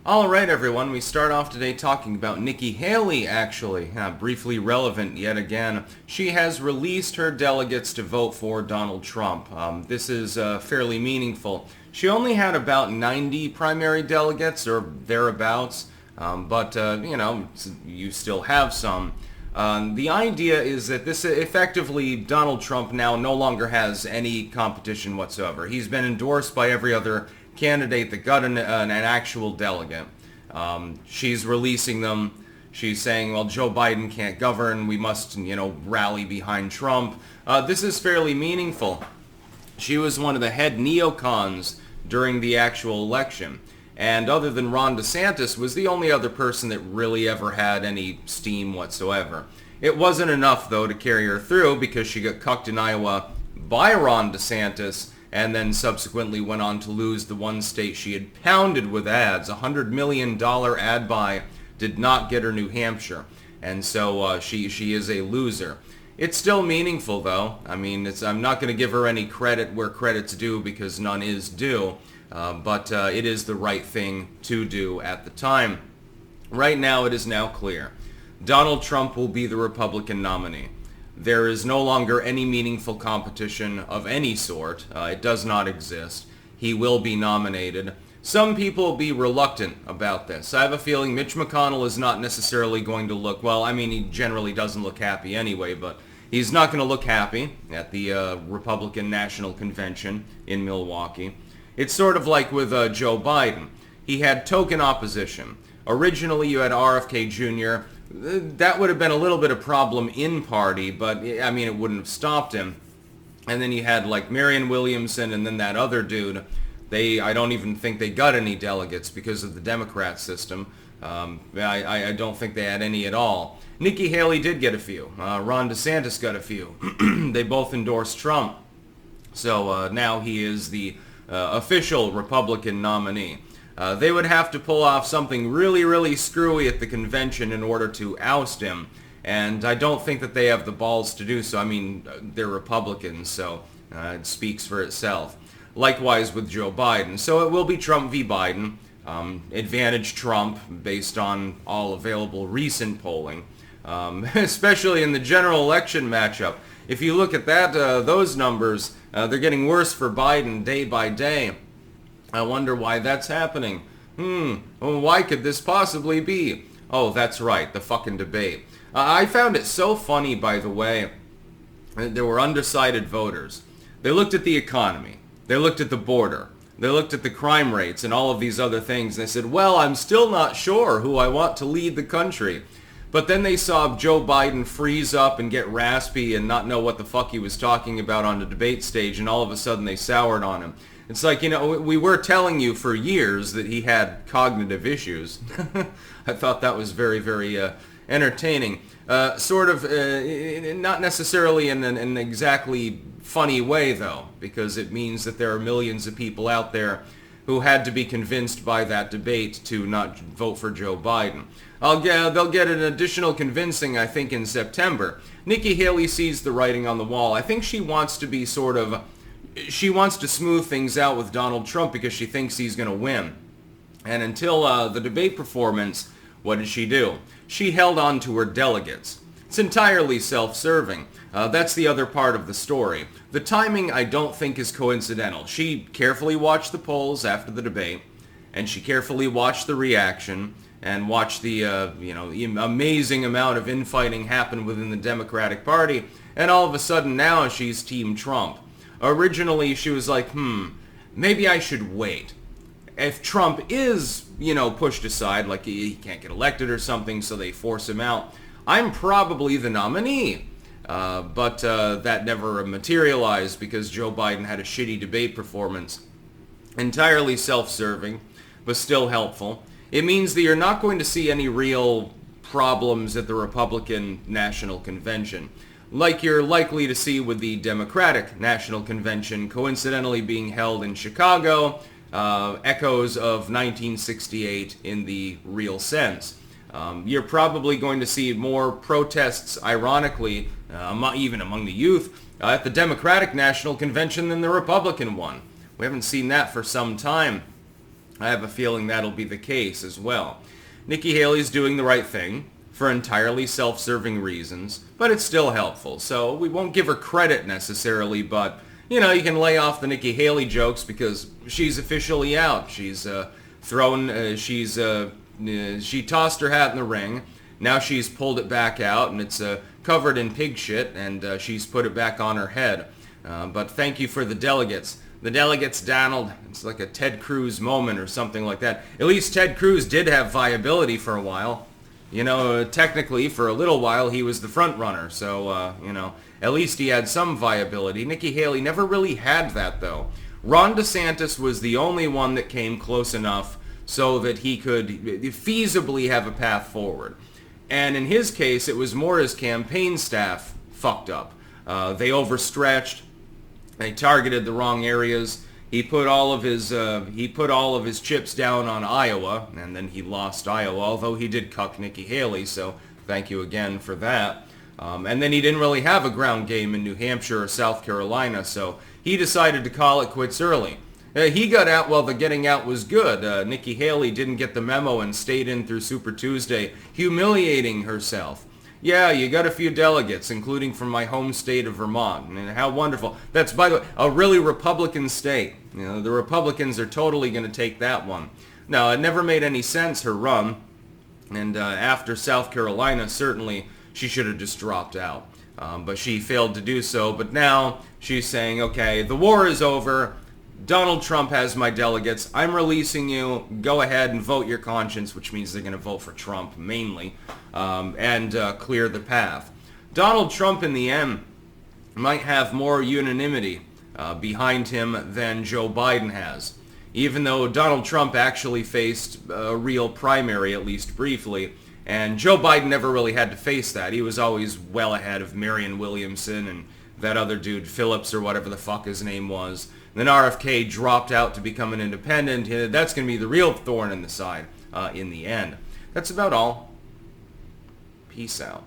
All right, everyone. We start off today talking about Nikki Haley, actually. Briefly relevant yet again. She has released her delegates to vote for Donald Trump. This is fairly meaningful. She only had about 90 primary delegates or thereabouts, but, you still have some. The idea is that this effectively, Donald Trump now no longer has any competition whatsoever. He's been endorsed by every other candidate that got an actual delegate. She's releasing them. She's saying, well, Joe Biden can't govern. We must, rally behind Trump. This is fairly meaningful. She was one of the head neocons during the actual election. And other than Ron DeSantis, was the only other person that really ever had any steam whatsoever. It wasn't enough, though, to carry her through because she got cucked in Iowa by Ron DeSantis and then subsequently went on to lose the one state she had pounded with ads. $100 million ad buy did not get her New Hampshire. And so she is a loser. It's still meaningful, though. I mean, I'm not going to give her any credit where credit's due because none is due. But it is the right thing to do at the time. Right now, it is now clear. Donald Trump will be the Republican nominee. There is no longer any meaningful competition of any sort. It does not exist. He will be nominated. Some people will be reluctant about this. I have a feeling Mitch McConnell is not necessarily going to look, well, I mean, he generally doesn't look happy anyway, but he's not going to look happy at the Republican National Convention in Milwaukee. It's sort of like with Joe Biden. He had token opposition. Originally, you had RFK Jr. That would have been a little bit of problem in party, but I mean, it wouldn't have stopped him. And then you had like Marianne Williamson and then that other dude. I don't even think they got any delegates because of the Democrat system. I don't think they had any at all. Nikki Haley did get a few. Ron DeSantis got a few. They both endorsed Trump. So now he is the official Republican nominee. They would have to pull off something really, really screwy at the convention in order to oust him. And I don't think that they have the balls to do so. I mean, they're Republicans, so it speaks for itself. Likewise with Joe Biden. So it will be Trump v. Biden. Advantage Trump based on all available recent polling. Especially in the general election matchup. If you look at that, those numbers, they're getting worse for Biden day by day. I wonder why that's happening. Why could this possibly be? Oh, that's right, the fucking debate. I found it so funny, by the way, that there were undecided voters. They looked at the economy. They looked at the border. They looked at the crime rates and all of these other things. And they said, well, I'm still not sure who I want to lead the country. But then they saw Joe Biden freeze up and get raspy and not know what the fuck he was talking about on the debate stage, and all of a sudden they soured on him. It's like, we were telling you for years that he had cognitive issues. I thought that was very, very entertaining. Not necessarily in an exactly funny way, though, because it means that there are millions of people out there who had to be convinced by that debate to not vote for Joe Biden. They'll get an additional convincing, I think, in September. Nikki Haley sees the writing on the wall. I think she wants to be she wants to smooth things out with Donald Trump because she thinks he's going to win. And until the debate performance, what did she do? She held on to her delegates. It's entirely self-serving. That's the other part of the story. The timing, I don't think, is coincidental. She carefully watched the polls after the debate, and she carefully watched the reaction, and watched the amazing amount of infighting happen within the Democratic Party, and all of a sudden now she's Team Trump. Originally, she was like, maybe I should wait. If Trump is, pushed aside, like he can't get elected or something, so they force him out, I'm probably the nominee. But that never materialized because Joe Biden had a shitty debate performance. Entirely self-serving, but still helpful. It means that you're not going to see any real problems at the Republican National Convention, like you're likely to see with the Democratic National Convention coincidentally being held in Chicago, echoes of 1968 in the real sense. You're probably going to see more protests, ironically, even among the youth, at the Democratic National Convention than the Republican one. We haven't seen that for some time. I have a feeling that'll be the case as well. Nikki Haley's doing the right thing for entirely self-serving reasons, but it's still helpful. So we won't give her credit necessarily, but you can lay off the Nikki Haley jokes because she's officially out. She's she tossed her hat in the ring. Now she's pulled it back out, and it's covered in pig shit, and she's put it back on her head. But thank you for the delegates. The delegates, Donald, it's like a Ted Cruz moment or something like that. At least Ted Cruz did have viability for a while. Technically, for a little while, he was the front runner. So, at least he had some viability. Nikki Haley never really had that, though. Ron DeSantis was the only one that came close enough so that he could feasibly have a path forward. And in his case, it was more his campaign staff fucked up. They overstretched. They targeted the wrong areas. He put all of his chips down on Iowa, and then he lost Iowa, although he did cuck Nikki Haley, so thank you again for that. And then he didn't really have a ground game in New Hampshire or South Carolina, so he decided to call it quits early. He got out while the getting out was good. Nikki Haley didn't get the memo and stayed in through Super Tuesday, humiliating herself. Yeah, you got a few delegates, including from my home state of Vermont. And how wonderful. That's, by the way, a really Republican state. The Republicans are totally going to take that one. Now, it never made any sense, her run. And after South Carolina, certainly, she should have just dropped out. But she failed to do so. But now she's saying, okay, the war is over. Donald Trump has my delegates. I'm releasing you. Go ahead and vote your conscience, which means they're going to vote for Trump mainly, and clear the path. Donald Trump, in the end, might have more unanimity behind him than Joe Biden has, even though Donald Trump actually faced a real primary, at least briefly, and Joe Biden never really had to face that. He was always well ahead of Marianne Williamson and that other dude, Phillips or whatever the fuck his name was. Then RFK dropped out to become an independent. That's going to be the real thorn in the side in the end. That's about all. Peace out.